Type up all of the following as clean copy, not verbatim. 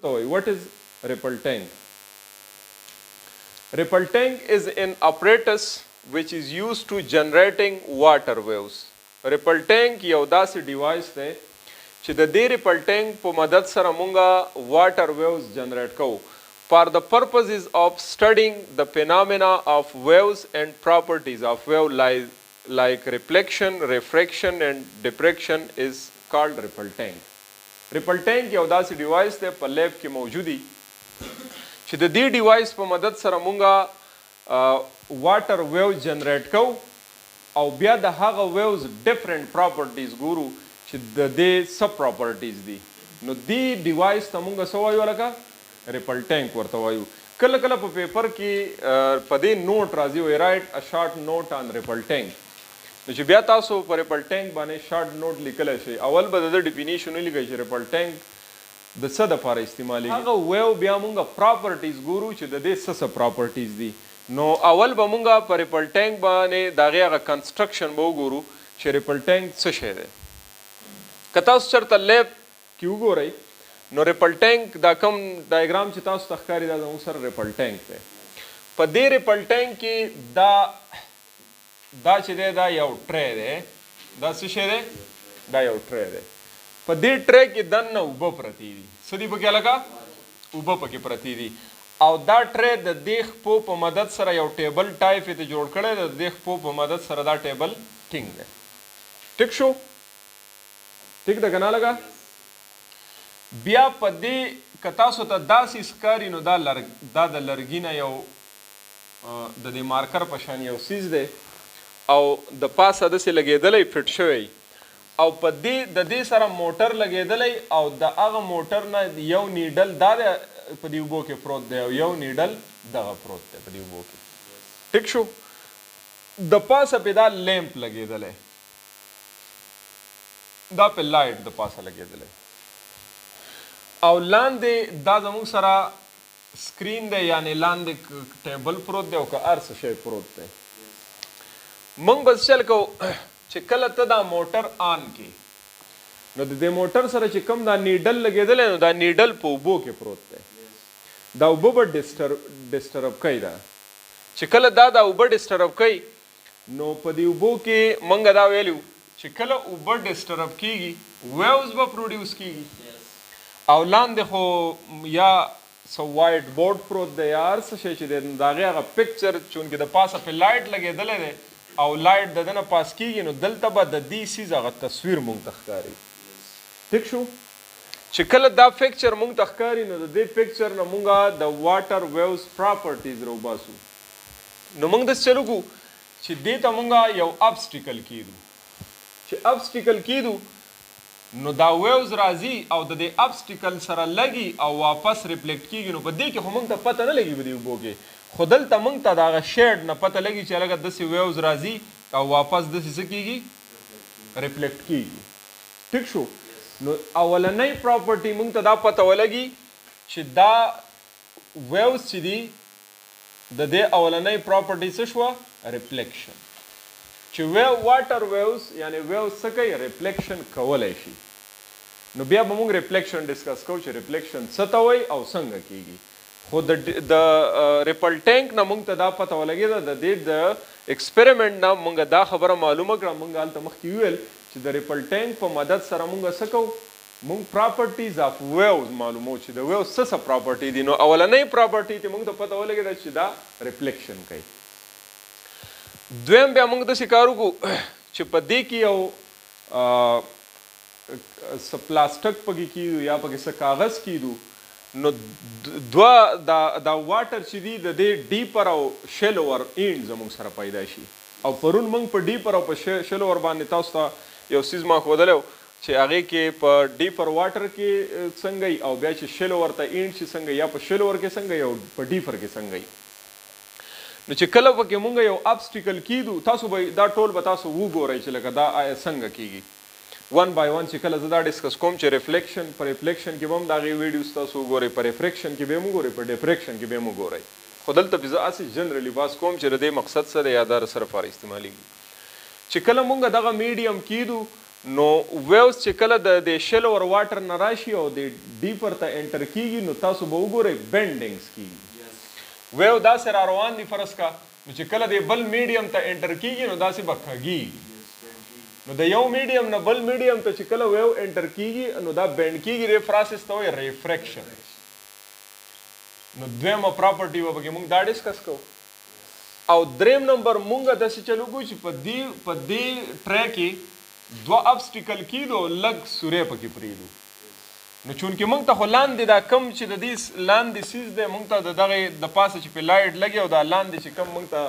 So what is ripple tank? Ripple tank is an apparatus which is used to generating water waves. Ripple tank یو داسې ډیوایس دی چې د دې ripple tank په مدد سره مونږه water waves generate کوو for the purposes of studying the phenomena of waves and properties of wave like reflection, refraction and diffraction is called ripple tank. Ripple tank یو داسې ډیوایس دی په لیب کې موجودي چې د دې ډیوایس په مدد سره مونږه واټر ویو جنریټ کوو او بیا د هغه ویوز ډیفرنٹ پراپرټیز ګورو چې د دې سب پراپرټیز دي نو دې ډیوایس ته مونږ څه وایو لکه ریپل ټینک ورته وایو کله کله په پیپر کې په دې نوټ راځي وایي رایټ ا شارټ نوټ آن ریپل ټینک نو چې بیا تاسو په ریپل ټینک باندې شارټ نوټ لیکلی شئ اول به د ډیفینیشن ولیکئ چې ریپل ټینک د څه دپاره استعمالیږي هغه ویو بیا مونږ پراپرټیز ګورو چې د دې څه پراپرټیز دي نو اول به مونږ په ریپل ټینک باندې د هغې هغه کنسټرکشن به وګورو چې ریپل ټینک څه شی دی که تاسو چېرته لیب کې وګورئ نو ریپل ټینک دا کوم ډایګرام چې تاسو ته ښکاري دا زموږ سره ریپل ټینک دی په دې ریپل ټینک کې دا چې دی دا یو ټری دی دا څه شی دی دا یو ټری دی په دې ټری کې دننه اوبه پرتې دي څه دي پکې لکه اوبه پکې پرتې دي او دا ټری د دې خپو په مدد سره یو ټیبل ټایپ یې ته جوړ کړی د دې خپو په مدد سره دا ټیبل ټینګ دی ټیک شو ټیک ده که نه لګه بیا په دې که تاسو ته داسې ښکاري نو دا د لرګي نه یو د دې مارکر په شان یو څیز دی او د پاسه داسې لګېدلی فټ شوی او په د دې سره موټر لګېدلی او د هغه موټر نه یو نیډل دا دی په دې اوبو کې پروت دی او یو نیډل دغه پروت دی په دې اوبو کې ټیک شو د پاسه پې دا لیمپ لګېدلی دا په لایټ د پاسه لګېدلی او لاندې دا زموږ سره سکرین دی یعنی لاندې ټیبل پروت دی او که هر څه شی پروت دی موږ بس چل کوو چې کله ته دا موټر آن کې نو د دې موټر سره چې کوم دا نیډل لګېدلی نو دا نیډل په اوبو کې پروت دی دا اوبه به ډسټرب کوي دا چې کله دا اوبه ډسټرب کوي نو په دې اوبو کې موږ دا ویلو چې کله اوبه ډسټرب کېږي ویوز به پروډیوس کېږي او لاندې خو یا څه وایټ بورډ پروت دی یا هر څه شی چې دی د هغې هغه پکچر چونکې د پاسه پې لایټ لګېدلی دی او لایټ د دنه پاس کېږي نو دلته به د دې څیز هغه تصویر مونږ ته ښکاري ټیک شو چې کله دا پکچر مونږ ته ښکاري نو د دې پکچر نه مونږ د واټر ویوز پراپرټیز راوباسو نو مونږ داسې چل وکړو چې دې ته مونږ یو ابسټیکل کیدو چې ابسټیکل کیدو نو دا ویوز راځي او د دې ابسټیکل سره لګي او واپس ریفلیکټ کېږي نو په دې کې خو مونږ ته پته نه لګي په دې اوبو کې خو دلته مونږ ته د هغه شیډ نه پته لګي چې هلکه داسې ویوز راځي او واپس داسې څه کېږي ریفلیکټ کېږي ټیک شو نو اولنۍ پراپرټي مونږ ته دا پته ولګي چې دا ویوز چې دي د دې اولنۍ پراپرټي څه شوه ریفلیکشن چې واټر ویوز یعنی ویوز څه کوي ریفلیکشن کولی شي نو بیا به مونږ ریفلیکشن ډسکس کوو چې ریفلیکشن څه ته وایي او څنګه کېږي خو د ریپل ټینک نه مونږ ته دا پته ولګېده د دې د ایکسپریمنټ نه مونږ دا خبره معلومه کړه مونږ هلته مخکې وویل چې د ریپل ټینک په مدد سره مونږ څه کوو مونږ پراپرټیز اف ویوز معلومو چې د ویوز څه پراپرټي دي نو اولنۍ پراپرټي ته مونږ ته پته ولګېده چې دا ریفلیکشن کوي دویم بیا مونږ داسې کار وکړو چې په دې کې یو څه پلاسټک پکې کیدو یا پکې څه کاغذ کیدو نو دوه دا واټر چې دي د دې ډیپر او شیلوور اینډ زموږ سره پیدا شي او پرون موږ په ډیپر او په شیلوور باندې تاسو ته یو څیز ما ښودلی و چې هغې کې په ډیپر واټر کې څنګه او بیا چې شیلوور ته اینډ شي څنګه یا په شیلوور کې څنګه او په ډیپر کې څنګه نو چې کله پکې مونږ یو ابسټیکل کیدو تاسو به دا ټول به تاسو وګورئ چې لکه دا څنګه کیږي ون بای ون چې کله زه دا ډسکس کوم چې ریفلیکشن په ریفلیکشن کې به هم د هغې ویډیوز تاسو وګورئ په ریفریکشن کې به هم وګورئ په ډیفریکشن کې به هم وګورئ خو دلته به زه هسې جنرالي باس کوم چې د دې مقصد څه دی یا دا سره لپاره استعمالیږي چې کله مونږ دغه میډیم کیدو نو ویوز چې کله د شل اور واټر نه راشي او د ډیپر ته انټر کیږي نو تاسو به وګورئ بینډینګز کیږي ویو داسې را روان دي فرض کا نو چې کله د بل میډیم ته انټر کیږي نو داسې به کږي نو د یو میډیم نه بل میډیم ته چې کله ویو انټر کیږي نو دا بینډ کیږي ری پروسس ته وایي ریفریکشن نو دویمه پراپرټي به پکې موږ دا ډسکس کوو او دریم نمبر مونږ داسې چلو کوو چې په دې ټریک کې دوه ابسټیکل کیدو لږ سورې پکې پریدو نو چونکې موږ ته خو لاندې دا کم چې د دې لاندې سیز دی موږ ته د دغه د پاسه چې په لایټ لګي او دا لاندې چې کم موږ ته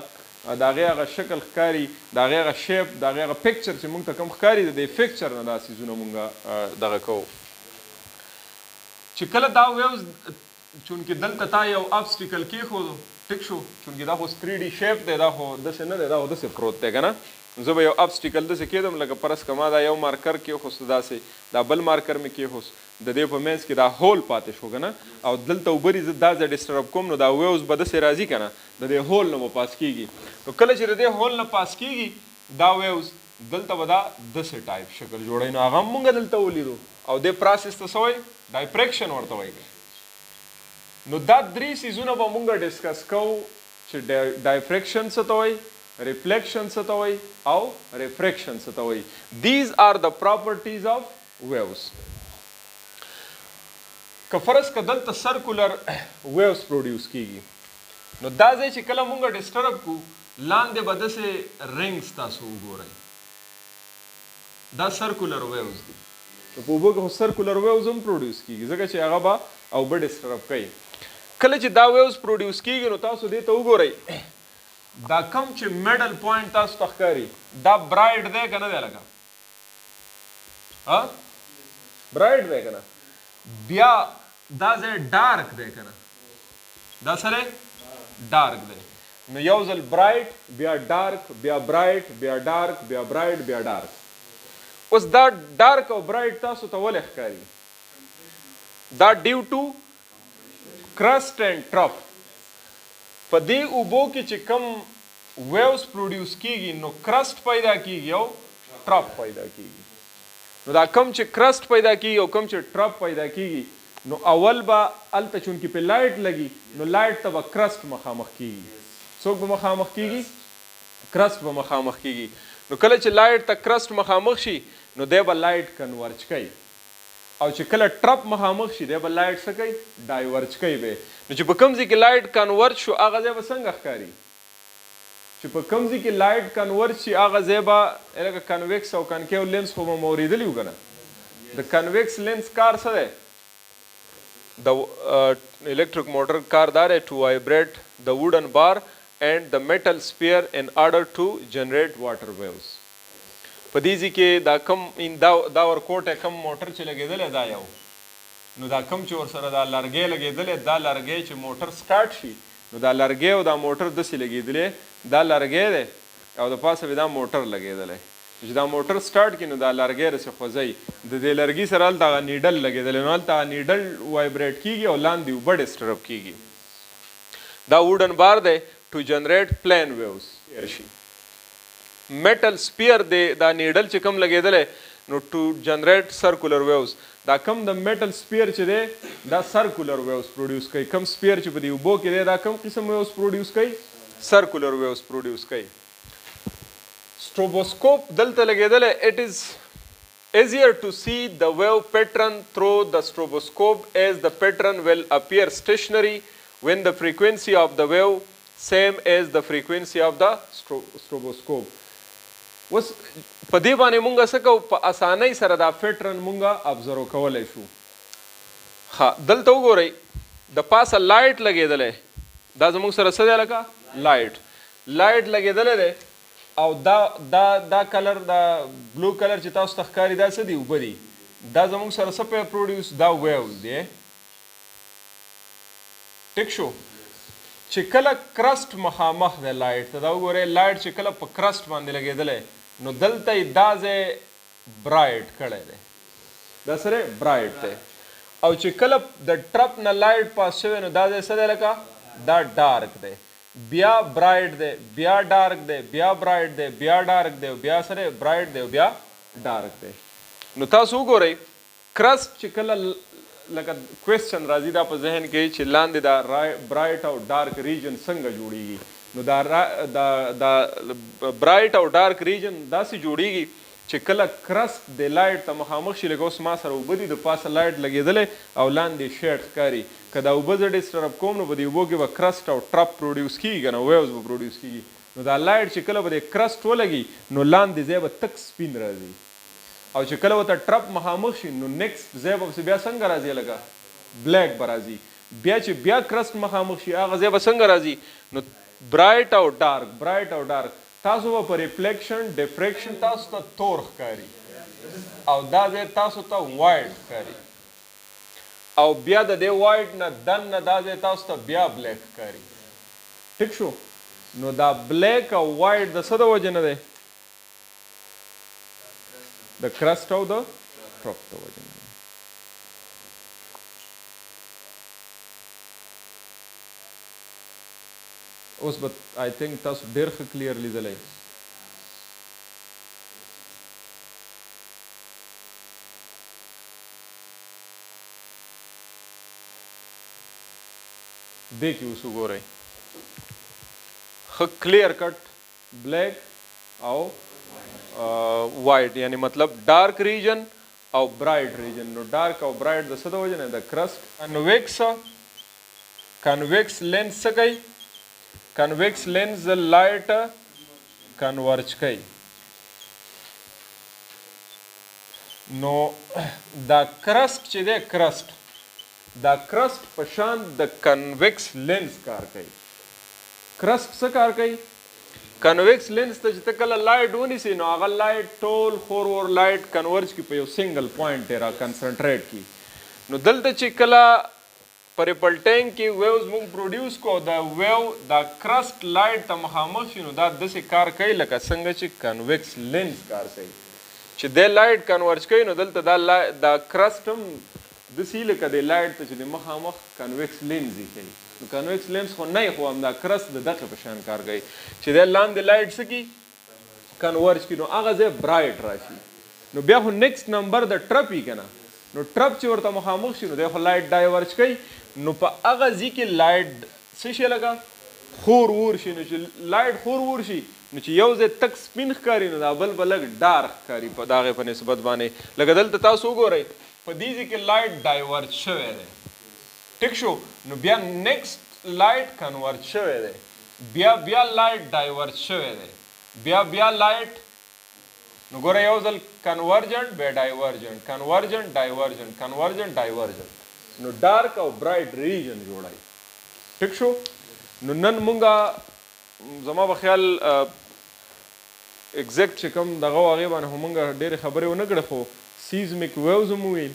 د هغې هغه شکل ښکاري د هغې هغه شیپ د هغې هغه پکچر چې موږ ته کم ښکاري د دې پکچر نه دا سیزونه موږ دغه کوو چې کله دا ویوز چونکې دلته تا یو ابسټیکل کېښودو ټیک شو چونکې دا خو 3D شیپ دی دا خو داسې نه دی دا خو داسې پروت دی که نه زه به یو ابسټیکل داسې کېدم لکه پرس که ما دا یو مارکر کېښوست داسې دا بل مارکر مې کېښوست د دې په منځ کې دا هول پاتې شو که نه او دلته اوبري زه دا ځای ډسټرب کوم نو دا ویوز به داسې راځي که نه د دې هول نه به پاس کېږي نو کله چې د دې هول نه پاس کېږي دا ویوز دلته به دا داسې ټایپ شکل جوړوي نو هغه هم مونږ دلته ولیدو او دې پروسس ته څه وایي ډایفریکشن ورته وایي نو دا درې څیزونه به مونږ ډسکس کوو چې ډایفریکشن څه ته وایي reflection څه ته وایي او refraction څه ته وایي these are the properties of waves که فرض که دلته سرکولر waves produce کیږي نو دا ځای چې کله مونږ ډسټرب کو لاندې به داسې رنګز تاسو وګورئ دا سرکولر waves دي په اوبو کې خو سرکولر waves هم produce کیږي ځکه چې هغه به اوبه ډسټرب کوي کله چې دا waves produce کیږي نو تاسو دې ته وګورئ دا کم چې میډل پوینټ تاسو ته ښکاري دا برایټ دی که نه دی لکه برایټ دی که نه بیا دا ځای ډارک دی که نه دا سره ډارک دی نو یو ځل برایټ بیا ډارک بیا برایټ بیا ډارک بیا برایټ بیا ډارک اوس دا ډارک او برایټ تاسو ته ولې ښکاري دا ډیو ټو کرسټ اینډ ټرف په دې اوبو کې چې کم ویوز پروډیوس کیږي نو کرسټ پیدا کیږي او ټرپ پیدا کیږي نو دا کم چې کرسټ پیدا کیږي او کم چې ټرپ پیدا کیږي نو اول به هلته چونکې په لایټ لګي نو لایټ ته به کرسټ مخامخ کیږي څوک به مخامخ کیږي کرسټ به مخامخ کیږي نو کله چې لایټ ته کرسټ مخامخ شي نو دی به لایټ کنورج کوي او چې کله ټرپ مخامخ شي دی به لایټ څه کوي ډایورج کوي به نو چې په کوم ځای کې لایټ کنورج شو هغه ځای به څنګه ښکاري چې په کوم ځای کې لایټ کنورج شي هغه ځای به لکه کنویکس او کنکیو لینس خو به مو اورېدلي وو که نه د کنویکس لینس کار څه دی د electric motor car دا دی to vibrate the wooden bar and the metal sphere in order to generate water waves په دې ځای کې دا کم دا ورکوټه کم موټر چې لګېدلی دا یو نو دا کم چې ورسره دا لرګی لګېدلی دا لرګی چې موټر سټارټ شي نو دا لرګی او دا موټر داسې لګېدلی دا لرګی دی او د پاسه به دا موټر لګېدلی چې دا موټر سټارټ کړي نو دا لرګی رسې خوځوي د دې لرګي سره هلته هغه نیډل لګېدلی نو هلته هغه نیډل وایبریټ کېږي او لاندې اوبه ډسټرب کېږي دا ووډن بار دی ټو جنریټ پلین ویوز شي میټل سپیر دی دا نیډل چې کم لګېدلی نو ټو جنریټ سرکولر ویوز دا کم د میټل سپیر چې دی دا سرکولر ویوز پروډیوس کوي کم سپیر چې په دې اوبو کې دی دا کم قسم ویوز پروډیوس کوي سرکولر ویوز پروډیوس کوي stroboscope دلته لګېدلی it is easier to see the wave pattern through the stroboscope as the pattern will appear stationary when the frequency of the wave same as the frequency of the stroboscope اوس په دې باندې مونږ څه کوو په اسانۍ سره دا پیټرن مونږ ابزرو کولی شو ښه دلته وګورئ د پاسه لایټ لګېدلی دا زموږ سره څه دی لکه لایټ لګېدلی دی او دا کلر دا بلو کلر چې تاسو ته ښکاري دا څه دي اوبه دي دا زموږ سره څه پروډیوس دا ویوز دی ټیک شو چې کله کرسټ مخامخ دی لایټ ته دا وګورئ لایټ چې کله په کرسټ باندې لګېدلی نو دلته یې دا ځای برایټ کړی دی دا سره برایټ دی او چې کله د ټرپ نه لایټ پاس شوی نو دا ځای څه دی لکه دا ډارک دی بیا برایټ دی بیا ډارک دی بیا برایټ دی بیا ډارک دی بیا سره برایټ دی بیا ډارک دی. نو تاسو وګورئ کرسټ چې کله لکه کوېسچن راځي دا په ذهن کې چې لاندې دا برایټ او ډارک ریجن څنګه جوړیږي. نو دا برایټ او ډارک ریجن داسې جوړیږي چې کله کرسټ د لایټ ته مخامخ شي لکه اوس ما سره اوبه دي د پاسه لایټ لګېدلی او لاندې شیډ ښکاري. که دا اوبه زه ډسټرب کوم نو په دې اوبو کې به کرسټ او ټرپ پروډیوس کېږي که نه ویوز به پروډیوس کېږي. نو دا لایټ چې کله به د کرسټ ولګي نو لاندې ځای به تک سپین راځي او چې کله ورته ټرپ مخامخ شي نو نیکسټ ځای به بیا څنګه راځي لکه بلیک به راځي. بیا چې بیا کرسټ مخامخ شي هغه ځای به څنګه راځي نو برایټ او ډارک برایټ او ډارک. تاسو به په ریفلیکشن ډیفریکشن تاسو ته تور ښکاري او دا ځای تاسو ته وایټ ښکاري او بیا د دې وایټ نه دننه دا ځای تاسو ته بیا بلیک ښکاري. ټیک شو. نو دا بلیک او وایټ د څه د وجې نه دی؟ د کرسټ او د ټرپ د وجې نه. اوس به آی تھنک تاسو ډېر ښه کلیر لیدلی. دې کې اوس وګورئ ښه کلیر کټ بلیک او وایټ یعنی مطلب ډارک ریجن او برایټ ریجن. نو ډارک او برایټ د څه د وجې نه د کرسټ کنویکس لینس څه کوي؟ کنویکس لینس د لایټ کنورج کوي. نو دا کرسټ چې دی کرسټ دا کرسټ په شان د کنویکس لینس کار کوي. کرسټ څه کار کوي؟ کنویکس لینس ته چې ته کله لایټ ونیسي نو هغه لایټ ټول خور ور لایټ کنورج کړي په یو سنګل پوینټ دی را کنسنټریټ کړي. نو دلته چې کله په ریپل ټینک کې ویوز موږ پروډیوس کو دا ویو دا کرسټ لایټ ته مخامخ شي نو دا داسې کار کوي لکه څنګه چې کنویکس لینس کار کوي چې د لایټ کنورج کوي. نو دلته دا کرسټ هم داسې لکه د لایټ ته چې د مخامخ کنویکس لینس یې کوي. نو کنویکس لینس خو نه خو همدا کرسټ د دغې په شان کار کوي چې د لاندې لایټ څه کړي کنورج کړي نو هغه ځای برایټ راشي. نو بیا خو نیکسټ نمبر د ټرپ وي که نه. نو ټرپ چې ورته مخامخ شي نو دی خو لایټ ډایورج کوي. نو په هغه ځای کې لایټ څه شي لکه خور وور شي. نو چې لایټ خور وور شي نو چې یو ځای تک سپین ښکاري نو دا بل به لږ ډارک ښکاري په د هغې په نسبت باندې. لکه دلته تاسو وګورئ په دې ځای کې لایټ ډایورج شوی دی. ټیک شو. نو بیا نیکسټ لایټ کنورج شوی دی بیا لایټ ډایورج شوی دی بیا لایټ نو ګوره یو ځل کنورجنټ بیا ډایورجنټ کنورجنټ ډایورجنټ کنورجنټ ډایورجنټ نو ډارک او برایټ ریجن جوړای. ټیک شو. نو نن مونږه زما په خیال اگزیکټ چې کوم دغه هغې باندې خو مونږ ډېرې خبرې ونه کړې خو سیزمیک ویوز هم وویل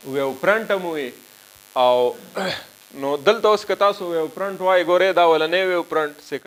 ویو فرنټ هم وویل او نو دلته اوس که تاسو ویو فرنټ وایي ګورئ دا ولنی ویو فرنټ